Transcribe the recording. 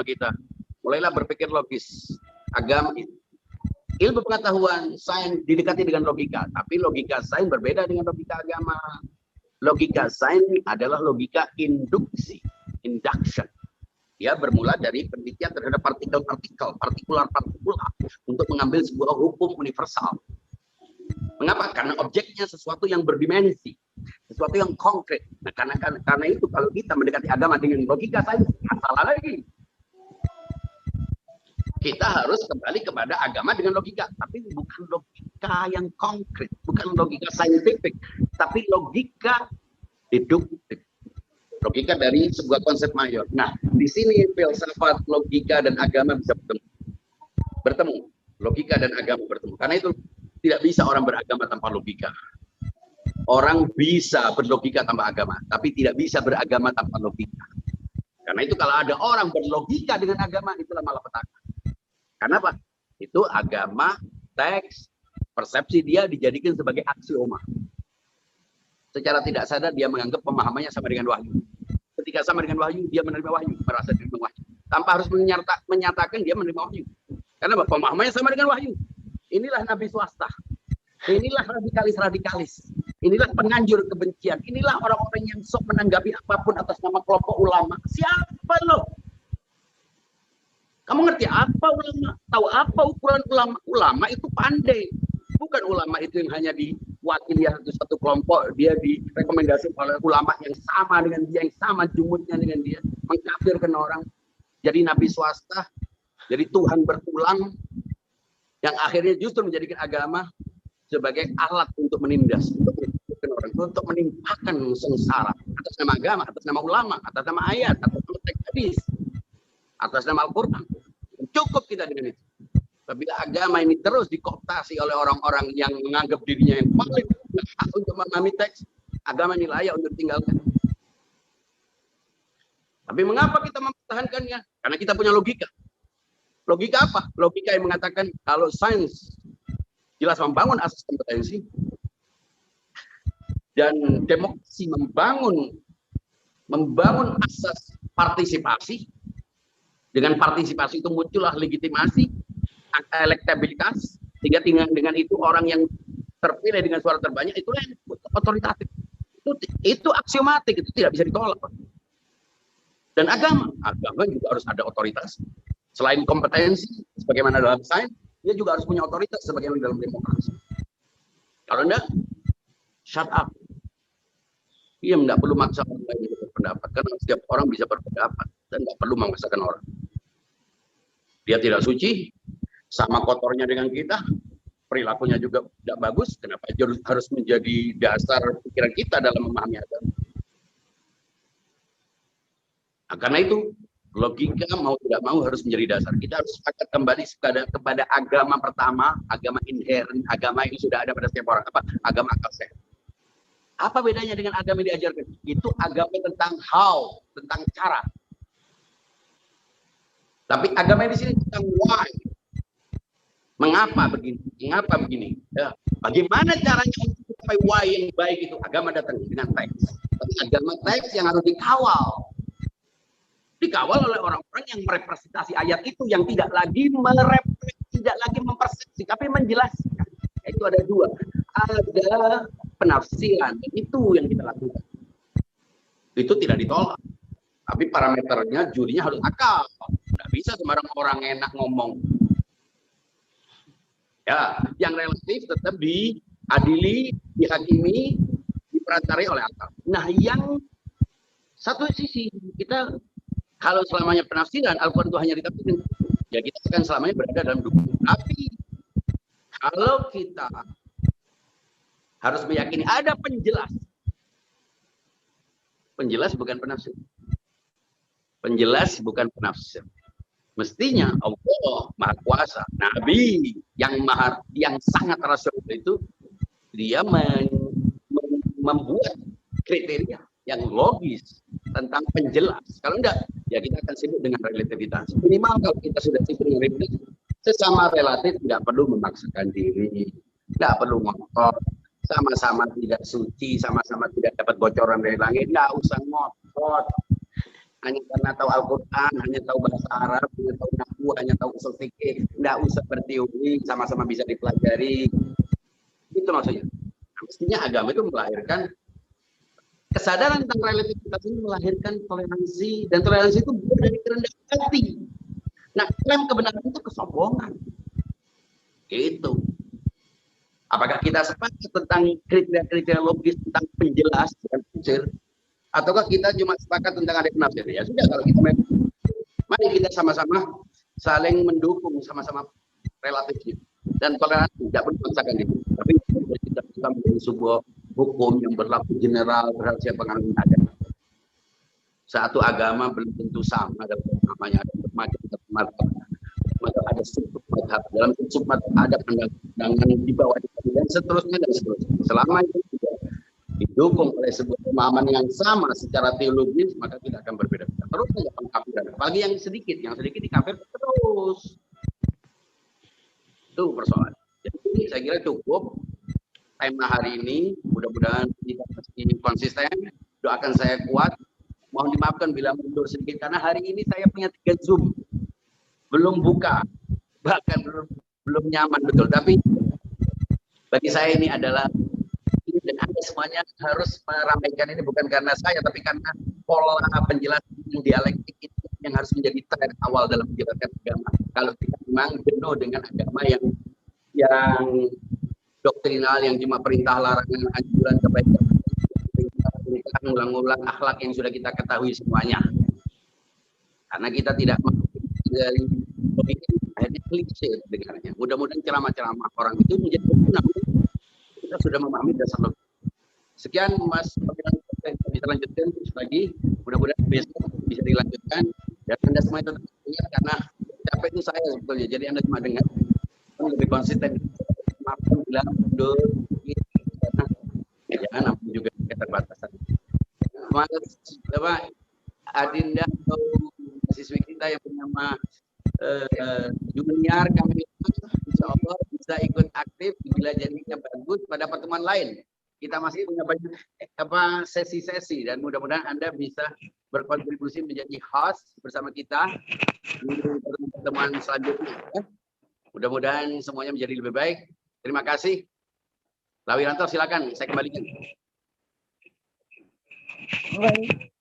kita. Mulailah berpikir logis. Agama, ilmu pengetahuan, sains didekati dengan logika. Tapi logika sains berbeda dengan logika agama. Logika sains adalah logika induksi, induction. Dia bermula dari penelitian terhadap partikel-partikel, partikular-partikular untuk mengambil sebuah hukum universal. Mengapa? Karena objeknya sesuatu yang berdimensi, sesuatu yang konkret. Nah, karena itu kalau kita mendekati agama dengan logika sains, masalah lagi. Kita harus kembali kepada agama dengan logika, tapi bukan logika yang konkret, bukan logika saintifik, tapi logika deduktif. Logika dari sebuah konsep mayor. Nah, di sini filsafat, logika, dan agama bisa bertemu. Logika dan agama bertemu. Karena itu tidak bisa orang beragama tanpa logika. Orang bisa berlogika tanpa agama, tapi tidak bisa beragama tanpa logika. Karena itu kalau ada orang berlogika dengan agama, itulah malapetaka. Kenapa? Itu agama, teks, persepsi dia dijadikan sebagai aksioma. Secara tidak sadar dia menganggap pemahamannya sama dengan wahyu. Ketika sama dengan wahyu, dia menerima wahyu, merasa menerima wahyu. Tanpa harus menyatakan dia menerima wahyu. Karena pemahamannya sama dengan wahyu. Inilah nabi swasta. Inilah radikalis-radikalis. Inilah penganjur kebencian. Inilah orang-orang yang sok menanggapi apapun atas nama kelompok ulama. Siapa lo? Kamu ngerti apa ulama? Tahu apa ukuran ulama? Ulama itu pandai. Bukan ulama itu yang hanya diwakili satu kelompok, dia direkomendasi oleh ulama yang sama dengan dia, yang sama jumutnya dengan dia, mengkafirkan orang, jadi nabi swasta, jadi Tuhan berulang, yang akhirnya justru menjadikan agama sebagai alat untuk menindas, untuk menimpakan orang, untuk menimpakan sengsara atas nama agama, atas nama ulama, atas nama ayat, atas nama teks hadis, atas nama Al-Quran. Cukup kita dengan itu. Apabila agama ini terus dikooptasi oleh orang-orang yang menganggap dirinya yang paling hak untuk memahami teks, agama ini layak untuk ditinggalkan. Tapi mengapa kita mempertahankannya? Karena kita punya logika. Logika apa? Logika yang mengatakan kalau sains jelas membangun asas kompetensi dan demokrasi membangun asas partisipasi. Dengan partisipasi itu muncullah legitimasi, elektabilitas, sehingga dengan itu orang yang terpilih dengan suara terbanyak itulah yang otoritatif. Itu aksiomatik, itu tidak bisa ditolak. Dan agama juga harus ada otoritas. Selain kompetensi, sebagaimana dalam sains, dia juga harus punya otoritas sebagaimana dalam demokrasi. Kalau enggak, shut up. Dia tidak perlu maksa orang lain berpendapat, karena setiap orang bisa berpendapat dan tidak perlu memaksakan orang. Dia tidak suci, sama kotornya dengan kita, perilakunya juga tidak bagus. Kenapa harus menjadi dasar pikiran kita dalam memahami agama? Nah, karena itu logika mau tidak mau harus menjadi dasar. Kita harus sepakat kembali kepada agama pertama, agama inherent, agama yang sudah ada pada setiap orang. Apa? Agama akal sehat. Apa bedanya dengan agama yang diajarkan? Itu agama tentang how, tentang cara. Tapi agama di sini tentang why. Mengapa begini? Mengapa begini? Ya. Bagaimana caranya untuk mencapai why yang baik itu? Agama datang dengan teks. Tapi agama teks yang harus dikawal. Dikawal oleh orang-orang yang merepresentasi ayat itu, yang tidak lagi mempersepsi, tapi menjelaskan. Itu ada dua. Ada penafsiran, itu yang kita lakukan. Itu tidak ditolak. Tapi parameternya, jurinya harus akal. Tidak bisa sembarang orang enak ngomong. Ya, yang relatif tetap diadili, dihakimi, diperantarai oleh akal. Nah, yang satu sisi, kita kalau selamanya penafsiran, Al-Quran itu hanya ditafsirkan, ya kita akan selamanya berada dalam dukungan. Tapi, kalau kita harus meyakini ada penjelas. Penjelas bukan penafsir. Penjelas bukan penafsir. Mestinya Allah Maha Kuasa, Nabi yang sangat rasional itu, dia membuat kriteria yang logis tentang penjelas. Kalau enggak, ya kita akan sibuk dengan relativitas. Minimal kalau kita sudah sibuk dengan relativitas, sesama relatif tidak perlu memaksakan diri, tidak perlu ngotot, sama-sama tidak suci, sama-sama tidak dapat bocoran dari langit, nggak usah ngotot. hanya karena tahu Al-Quran, hanya tahu bahasa Arab, hanya tahu nahwu, hanya tahu usul fikih, nggak usah berteori, sama-sama bisa dipelajari. Itu maksudnya. Nah, mestinya agama itu melahirkan kesadaran tentang relativitas ini, melahirkan toleransi, dan toleransi itu bukan dari kerendahan hati. Nah, klaim kebenaran itu kesombongan. Gitu. Apakah kita sepakat tentang kriteria-kriteria logis tentang penjelas dan penafsir, ataukah kita cuma sepakat tentang ada penafsir? Ya sudah, kalau kita mari kita sama-sama saling mendukung, sama-sama relatifnya, dan toleransi tidak perlu memaksakan itu. Tapi kita bisa menjadi sebuah hukum yang berlaku general terhadap siapa yang ada. Satu agama belum tentu sama, ada namanya, ada bermacam-macam. Ada sub-madhab, dalam sub-madhab ada pandangan di bawah dan seterusnya dan seterusnya. Selama itu tidak didukung oleh sebuah pemahaman yang sama secara teologis, maka tidak akan berbeda-beda. Terus saja pengkafiran. Apalagi yang sedikit dikafir terus. Itu persoalan. Jadi saya kira cukup tema hari ini. Mudah-mudahan kita masih konsisten. Doakan saya kuat. Mohon dimaafkan bila mundur sedikit karena hari ini saya punya 3 Zoom. Belum buka, bahkan belum nyaman betul. Tapi bagi saya ini adalah dan Anda semuanya harus meramaikan ini bukan karena saya, tapi karena pola penjelasan dialektik itu yang harus menjadi tren awal dalam menjelaskan agama. Kalau kita memang jenuh dengan agama yang doktrinal, yang cuma perintah, larangan, anjuran, kebaikan, perintah, ulang-ulang akhlak yang sudah kita ketahui semuanya. Karena kita tidak dari akhirnya klise dengarnya. Mudah-mudahan ceramah-ceramah orang itu menjadi berguna. Kita sudah memahami dasar logik. Sekian Mas, bisa lanjutkan terus lagi. Mudah-mudahan besok bisa dilanjutkan. Dan Anda semua itu ingat karena capek itu saya sebetulnya. Jadi Anda cuma dengar, lebih konsisten. Maafkan bila mundur, karena jangan ampun juga keterbatasan. Mas, Adinda atau siswi kita yang bernama Junior kami, insya Allah bisa ikut aktif bila jadinya bagus pada pertemuan lain. Kita masih punya banyak sesi-sesi dan mudah-mudahan Anda bisa berkontribusi menjadi host bersama kita di pertemuan selanjutnya. Mudah-mudahan semuanya menjadi lebih baik. Terima kasih. Lawiranto silakan, saya kembalikan. Baik.